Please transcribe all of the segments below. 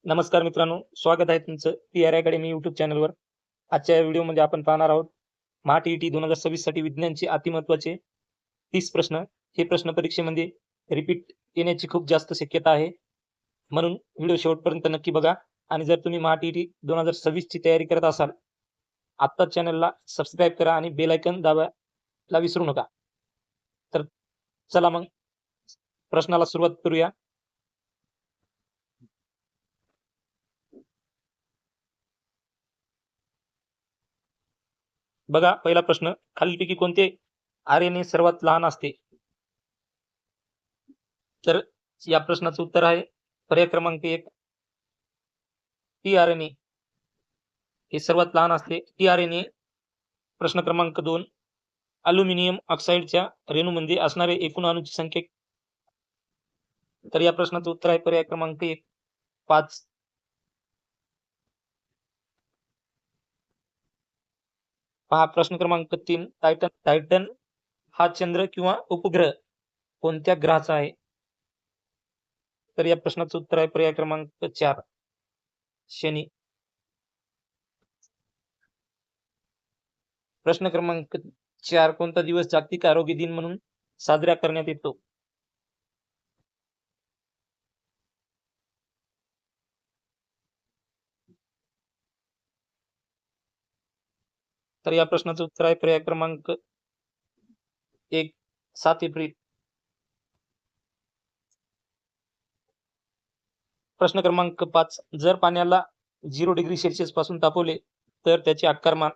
नमस्कार मित्रांनो, स्वागत आहे तुमचं टी.आर. अकॅडमी यूट्यूब चॅनलवर. आजच्या या व्हिडिओमध्ये आपण पाहणार आहोत महा-टी.ई.टी. 2026 साठी विज्ञानचे अतिमहत्त्वाचे 30 प्रश्न. हे प्रश्न परीक्षेमध्ये रिपीट येण्याची खूप जास्त शक्यता आहे. म्हणून व्हिडिओ शेवटपर्यंत नक्की बघा आणि जर तुम्ही महा-टी.ई.टी. 2026 ची तयारी करत असाल, आत्ताच चॅनलला सबस्क्राईब करा आणि बेल आयकॉन दाबायला विसरू नका. तर चला मग प्रश्नाला सुरुवात करूया. बघा पहिला प्रश्न, खालीलपैकी कोणते आरएनए सर्वात लहान असते? तर या प्रश्नाचं उत्तर आहे पर्याय क्रमांक 1 टी-आरएनए हे सर्वात लहान असते. टी-आरएनए. प्रश्न क्रमांक 2 अल्युमिनियम ऑक्साईडच्या रेणूमध्ये असणारे एकूण अणूची संख्या. तर या प्रश्नाचं उत्तर आहे पर्याय क्रमांक 1 5. पहा प्रश्न क्रमांक 3 टायटन हा चंद्र किंवा उपग्रह कोणत्या ग्रहाचा आहे? तर या प्रश्नाचं उत्तर आहे पर्याय क्रमांक 4 शनी. प्रश्न क्रमांक 4 कोणता दिवस जागतिक आरोग्य दिन म्हणून साजरा करण्यात येतो? तर या प्रश्नाचं उत्तर आहे पर्याय क्रमांक 1 7 एप्रिल. प्रश्न क्रमांक 5 जर पाण्याला 0 डिग्री सेल्सिअस पासून तापवले तर त्याचे आकारमान.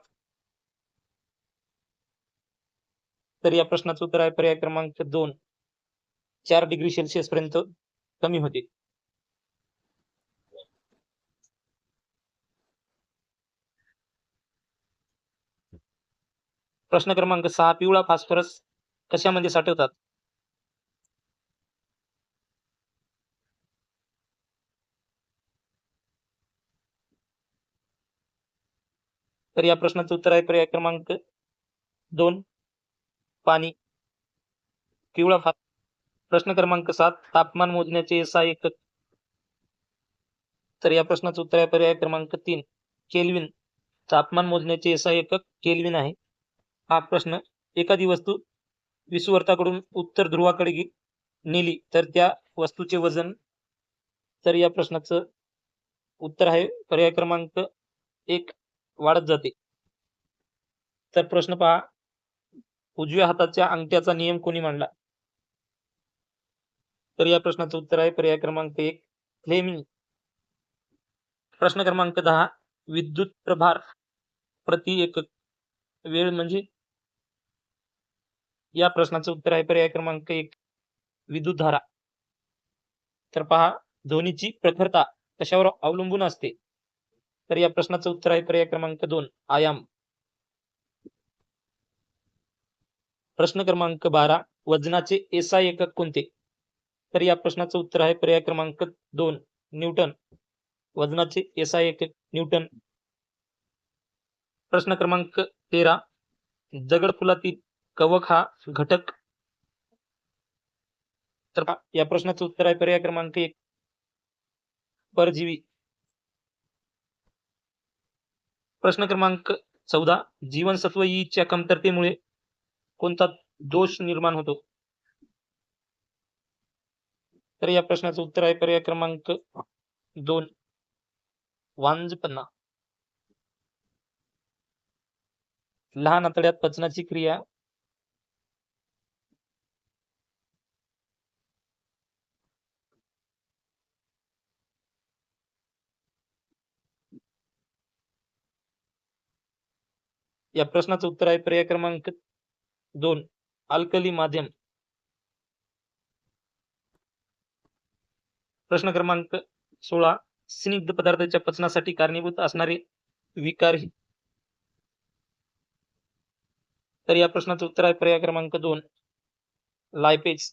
तर या प्रश्नाचं उत्तर आहे पर्याय क्रमांक 2 4 डिग्री सेल्सिअस पर्यंत कमी होते. प्रश्न क्रमांक 6 पिवळा फॉस्फरस कशामध्ये साठवतात? तर या प्रश्नाचं उत्तर आहे पर्याय क्रमांक 2 पाणी. पिवळा प्रश्न क्रमांक 7 तापमान मोजण्याचे एसआय एकक. तर या प्रश्नाचं उत्तर आहे पर्याय क्रमांक 3 केल्विन. तापमान मोजण्याचे एसआय एकक केल्विन आहे. हा प्रश्न एखादी वस्तू विषुववृत्ताकडून उत्तर ध्रुवाकडे नेली तर त्या वस्तूचे वजन. तर या प्रश्नाचं उत्तर आहे पर्याय क्रमांक 1 वाढत जाते. तर प्रश्न पहा उजव्या हाताच्या अंगठ्याचा नियम कोणी मांडला? तर या प्रश्नाचं उत्तर आहे पर्याय क्रमांक 1 फ्लेमिंग. प्रश्न क्रमांक 10 विद्युत प्रभार प्रति एकक वेळ म्हणजे. या प्रश्नाचं उत्तर आहे पर्याय क्रमांक 1 विद्युतधारा. तर पहा ध्वनीची प्रखरता कशावर अवलंबून असते? तर या प्रश्नाचं उत्तर आहे पर्याय क्रमांक 2 आयाम. प्रश्न क्रमांक 12 वजनाचे एसआय एकक कोणते? तर या प्रश्नाचं उत्तर आहे पर्याय क्रमांक 2 न्यूटन. वजनाचे एसआय एकक न्यूटन. प्रश्न क्रमांक 13 दगडफुलातील कवक हा घटक. तर या प्रश्नाचं उत्तर आहे पर्याय क्रमांक 1 परजीवी. प्रश्न क्रमांक 14 जीवनसत्व ई च्या कमतरतेमुळे कोणता दोष निर्माण होतो? तर या प्रश्नाचं उत्तर आहे पर्याय क्रमांक 2 वांझपणा. लहान आतड्यात पचनाची क्रिया. या प्रश्नाचं उत्तर आहे पर्याय क्रमांक 2 अल्कली माध्यम. प्रश्न क्रमांक 16 स्निग्ध पदार्थाच्या पचनासाठी कारणीभूत असणारे विकार. तर या प्रश्नाचं उत्तर आहे पर्याय क्रमांक 2 लायपेज.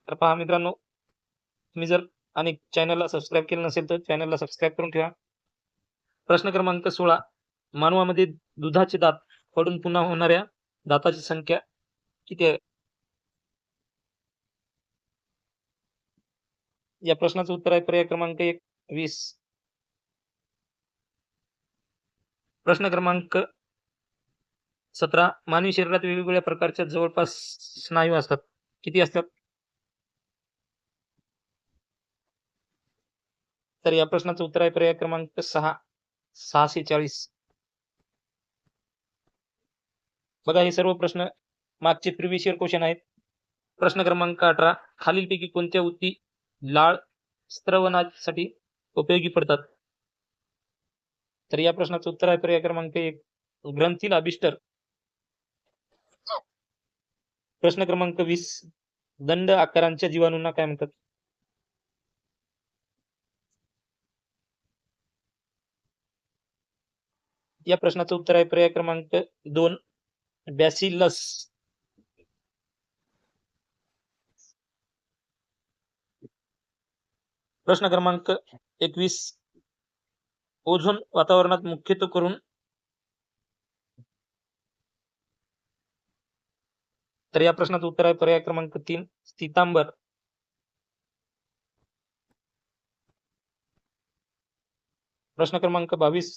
तर पहा मित्रांनो तुम्ही जर आणि चॅनलला सबस्क्राईब केलं नसेल तर चॅनलला सबस्क्राईब करून ठेवा. प्रश्न क्रमांक 16 मानवामध्ये दुधाचे दात पडून पुन्हा होणाऱ्या दाताची संख्या किती आहे? या प्रश्नाचं उत्तर आहे पर्याय क्रमांक 1 20. प्रश्न क्रमांक 17 मानवी शरीरात वेगवेगळ्या प्रकारच्या जवळपास स्नायू असतात. किती असतात? तर या प्रश्नाचं उत्तर आहे पर्याय क्रमांक 6 640. बघा हे सर्व प्रश्न मागचे प्रिव्हियस इयर क्वेश्चन आहेत. प्रश्न क्रमांक 18 खालीलपैकी कोणत्या उती लाळ स्त्रवनासाठी उपयोगी पडतात? तर या प्रश्नाचं उत्तर आहे पर्याय क्रमांक 1 ग्रंथील अभिष्टर. प्रश्न क्रमांक 20 दंड आकारांच्या जीवाणूंना काय म्हणतात? या प्रश्नाचं उत्तर आहे पर्याय क्रमांक 2 बॅसिलस. प्रश्न क्रमांक 21 ओझोन वातावरणात मुख्यत्वे करून तर या प्रश्नाचं उत्तर आहे पर्याय क्रमांक 3 सीतांबर. प्रश्न क्रमांक 22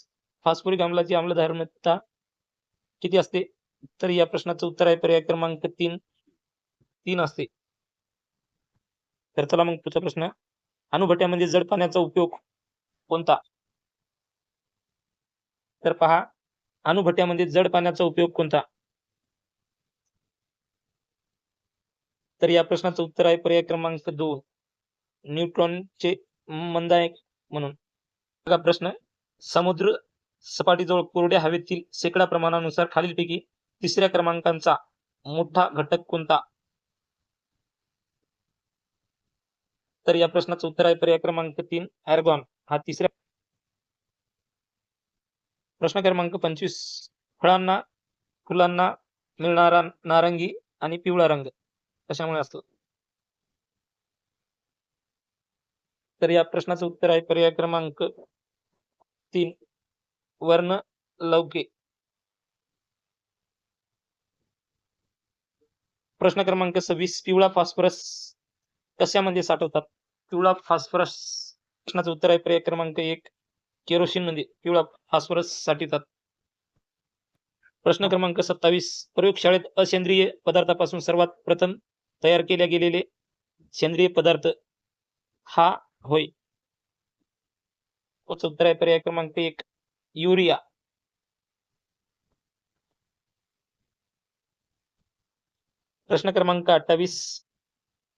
फॉस्फोरिक आम्लाची आम्लधर्मिता किती असते? तर या प्रश्नाचं उत्तर आहे पर्याय क्रमांक 3 असते. तर चला मग पुढचा प्रश्न अणुभट्ट्यामध्ये जड पाण्याचा उपयोग कोणता? तर पहा अणुभट्ट्यामध्ये जड पाण्याचा उपयोग कोणता? तर या प्रश्नाचं उत्तर आहे पर्याय क्रमांक 2 न्यूट्रॉनचे मंदायक म्हणून. बघा प्रश्न समुद्र सपाटीजवळ कोरड्या हवेतील शेकडा प्रमाणानुसार खालीलपैकी तिसऱ्या क्रमांकाचा मोठा घटक कोणता? तर या प्रश्नाचं उत्तर आहे पर्याय क्रमांक 3 आर्गॉन हा तिसऱ्या. प्रश्न क्रमांक 25 फळांना फुलांना मिळणारा नारंगी आणि पिवळा रंग कशामुळे असतो? तर या प्रश्नाचं उत्तर आहे पर्याय क्रमांक 3 वर्ण लौके. प्रश्न क्रमांक 26 पिवळा फॉस्फरस कशामध्ये साठवतात? पिवळा फॉस्फरस प्रश्नाचं उत्तर आहे पर्याय क्रमांक 1 केरोसिन मध्ये पिवळा फॉस्फरस साठवतात. प्रश्न क्रमांक 27 प्रयोगशाळेत असेंद्रिय पदार्थापासून सर्वात प्रथम तयार केले गेलेले सेंद्रिय पदार्थ हा होय. उत्तर आहे पर्याय क्रमांक 1 युरिया. प्रश्न क्रमांक 28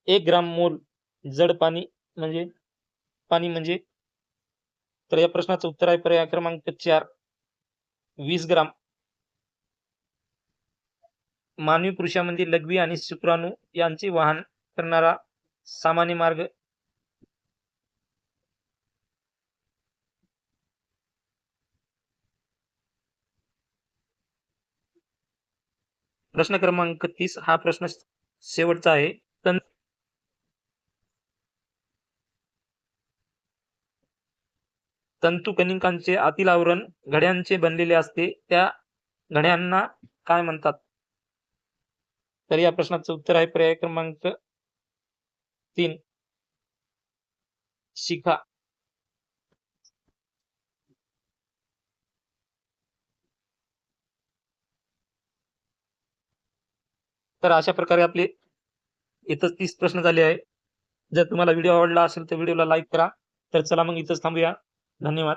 1 ग्राम मोल जड पाणी म्हणजे तर या प्रश्नाचं उत्तर आहे पर्याय क्रमांक 4 20 ग्राम. मानवी पुरुषामध्ये लघवी आणि शुक्राणू यांचे वाहन करणारा सामान्य मार्ग. प्रश्न क्रमांक 30 हा प्रश्न शेवटचा आहे. तंतुकणिकांचे आतील आवरण घड्यांचे बनलेले असते त्या घड्यांना काय म्हणतात? तर या प्रश्नाचं उत्तर आहे पर्याय क्रमांक 3 शिखा. तर अशा प्रकारे आपले इथं 30 प्रश्न झाले आहे. जर तुम्हाला व्हिडिओ आवडला असेल तर व्हिडिओला लाईक करा. तर चला मग इथंच थांबूया. धन्यवाद.